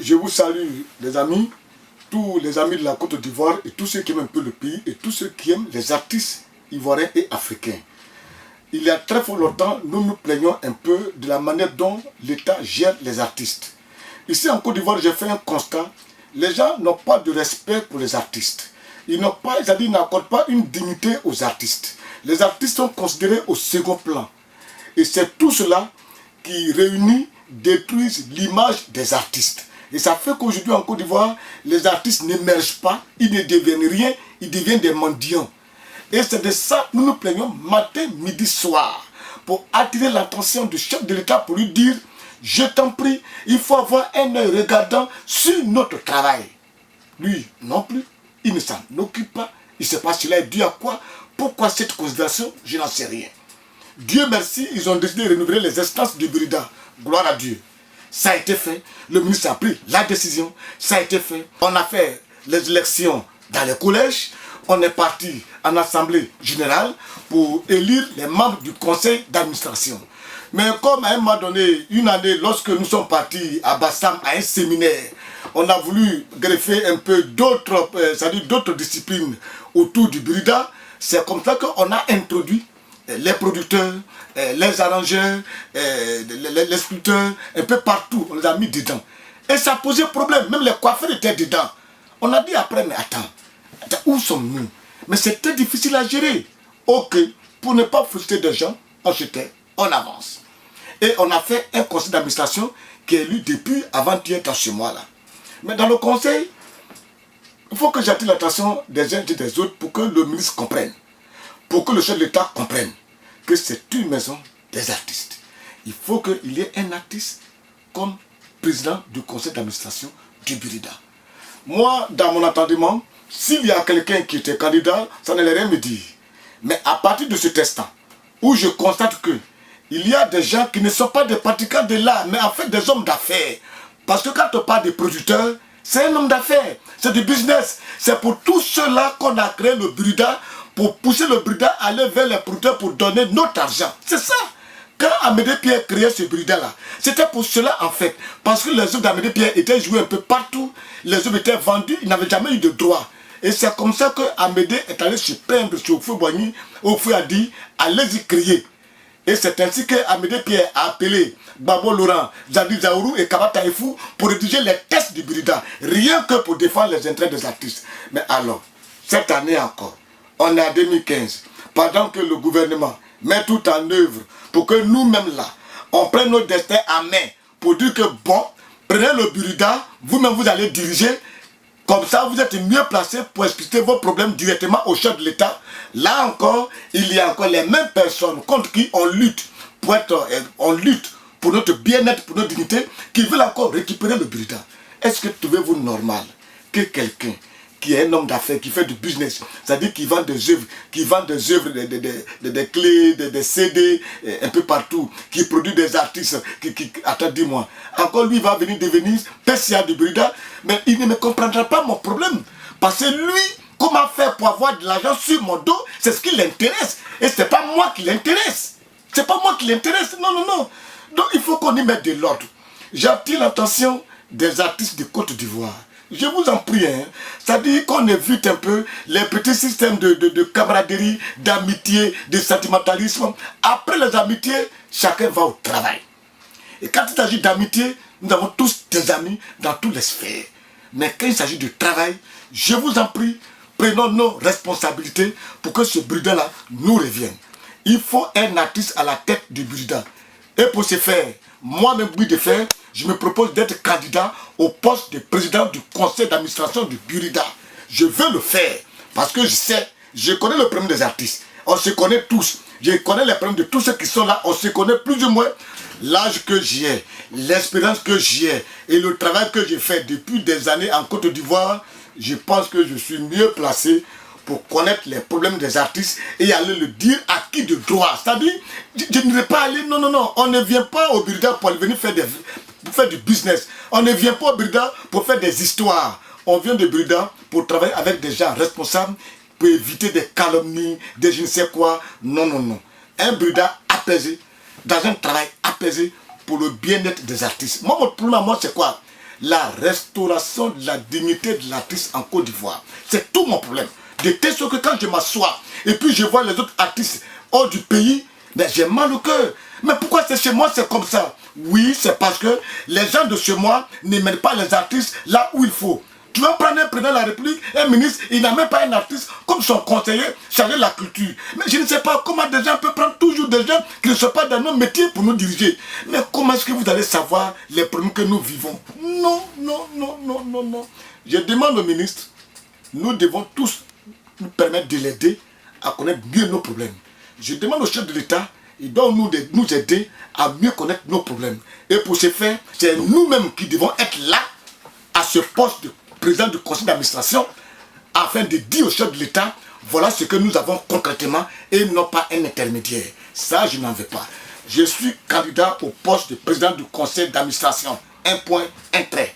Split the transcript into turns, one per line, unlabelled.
Je vous salue les amis, tous les amis de la Côte d'Ivoire et tous ceux qui aiment un peu le pays et tous ceux qui aiment les artistes ivoiriens et africains. Il y a très fort longtemps, nous nous plaignons un peu de la manière dont l'État gère les artistes. Ici en Côte d'Ivoire, j'ai fait un constat. Les gens n'ont pas de respect pour les artistes. Ils n'accordent pas une dignité aux artistes. Les artistes sont considérés au second plan. Et c'est tout cela qui réunit, détruisent l'image des artistes. Et ça fait qu'aujourd'hui en Côte d'Ivoire, les artistes n'émergent pas, ils ne deviennent rien, ils deviennent des mendiants. Et c'est de ça que nous nous plaignons matin, midi, soir, pour attirer l'attention du chef de l'État pour lui dire « Je t'en prie, il faut avoir un œil regardant sur notre travail. » Lui, non plus, il ne s'en occupe pas, il ne sait pas cela est dû à quoi, pourquoi cette considération, je n'en sais rien. Dieu merci, ils ont décidé de renouveler les instances du Burida. Gloire à Dieu. Ça a été fait. Le ministre a pris la décision. Ça a été fait. On a fait les élections dans les collèges. On est parti en assemblée générale pour élire les membres du conseil d'administration. Mais comme à un moment donné, une année, lorsque nous sommes partis à Bassam à un séminaire, on a voulu greffer un peu d'autres disciplines autour du Burida. C'est comme ça qu'on a introduit les producteurs, les arrangeurs, les sculpteurs, un peu partout, on les a mis dedans. Et ça posait problème, même les coiffeurs étaient dedans. On a dit après, mais attends où sommes-nous? Mais c'était difficile à gérer. Ok, pour ne pas frustrer des gens, on se tait, on avance. Et on a fait un conseil d'administration qui est élu depuis avant-hier dans ce mois-là. Mais dans le conseil, il faut que j'attire l'attention des uns et des autres pour que le ministre comprenne. Pour que le chef de l'État comprenne que c'est une maison des artistes. Il faut qu'il y ait un artiste comme président du conseil d'administration du Burida. Moi, dans mon entendement, s'il y a quelqu'un qui était candidat, ça n'allait rien me dire. Mais à partir de cet instant, où je constate que il y a des gens qui ne sont pas des pratiquants de l'art, mais en fait des hommes d'affaires. Parce que quand on parle des producteurs, c'est un homme d'affaires, c'est du business. C'est pour tout cela qu'on a créé le Burida, pour pousser le Burida à aller vers les producteurs pour donner notre argent. C'est ça. Quand Amédée Pierre créait ce Burida-là, c'était pour cela en fait. Parce que les œuvres d'Amédée Pierre étaient jouées un peu partout, les œuvres étaient vendues, ils n'avaient jamais eu de droit. Et c'est comme ça que Amédée est allé se plaindre sur Oufoué Boigny. Oufoué a dit, allez-y crier. Et c'est ainsi que Amédée Pierre a appelé Babo Laurent, Zadi Zaourou et Kaba Taïfou pour rédiger les tests du Burida, rien que pour défendre les intérêts des artistes. Mais alors, cette année encore, on est en 2015, pendant que le gouvernement met tout en œuvre pour que nous-mêmes là, on prenne notre destin en main pour dire que bon, prenez le Burida, vous-même vous allez diriger, comme ça vous êtes mieux placé pour expliquer vos problèmes directement au chef de l'État. Là encore, il y a encore les mêmes personnes contre qui on lutte pour notre bien-être, pour notre dignité, qui veulent encore récupérer le Burida. Est-ce que trouvez-vous normal que quelqu'un qui est un homme d'affaires, qui fait du business, c'est-à-dire qui vend des œuvres, des clés, des CD, un peu partout, qui produit des artistes, attends, dis-moi, encore lui va venir devenir PCA du Burida, mais il ne me comprendra pas mon problème. Parce que lui, comment faire pour avoir de l'argent sur mon dos, c'est ce qui l'intéresse. Et ce n'est pas moi qui l'intéresse. C'est pas moi qui l'intéresse, non, non, non. Donc il faut qu'on y mette de l'ordre. J'attire l'attention des artistes de Côte d'Ivoire. Je vous en prie, hein. C'est-à-dire qu'on évite un peu les petits systèmes de camaraderie, d'amitié, de sentimentalisme. Après les amitiés, chacun va au travail. Et quand il s'agit d'amitié, nous avons tous des amis dans toutes les sphères. Mais quand il s'agit de travail, je vous en prie, prenons nos responsabilités pour que ce Burida-là nous revienne. Il faut un artiste à la tête du Burida. Et pour ce faire, moi-même, je me propose d'être candidat au poste de président du conseil d'administration du Burida. Je veux le faire parce que je connais le problème des artistes. On se connaît tous. Je connais les problèmes de tous ceux qui sont là. On se connaît plus ou moins. L'âge que j'ai, l'expérience que j'ai et le travail que j'ai fait depuis des années en Côte d'Ivoire, je pense que je suis mieux placé pour connaître les problèmes des artistes et aller le dire à qui de droit. C'est-à-dire, je ne vais pas aller, non, non, non, on ne vient pas au Burida pour venir faire du business. On ne vient pas au Burida pour faire des histoires. On vient de Burida pour travailler avec des gens responsables, pour éviter des calomnies, des je ne sais quoi. Non, non, non. Un Burida apaisé, dans un travail apaisé pour le bien-être des artistes. Moi, mon problème, moi, c'est quoi? la restauration de la dignité de l'artiste en Côte d'Ivoire. C'est tout mon problème. De telle sorte que quand je m'assois et puis je vois les autres artistes hors du pays, ben j'ai mal au cœur. Mais pourquoi c'est chez moi c'est comme ça? Oui, c'est parce que les gens de chez moi ne mettent pas les artistes là où il faut. Tu vas prendre un président de la République, un ministre, il n'a même pas un artiste comme son conseiller chargé de la culture. Mais je ne sais pas comment des gens peuvent prendre toujours des gens qui ne sont pas dans nos métiers pour nous diriger. Mais comment est-ce que vous allez savoir les problèmes que nous vivons? Non, non, non, non, non, non. Je demande au ministre, nous devons tous nous permettre de l'aider à connaître mieux nos problèmes. Je demande au chef de l'État, il doit nous aider à mieux connaître nos problèmes. Et pour ce faire, c'est nous-mêmes qui devons être là, à ce poste de président du conseil d'administration, afin de dire au chef de l'État, voilà ce que nous avons concrètement et non pas un intermédiaire. Ça, je n'en veux pas. Je suis candidat au poste de président du conseil d'administration. Un point, un trait.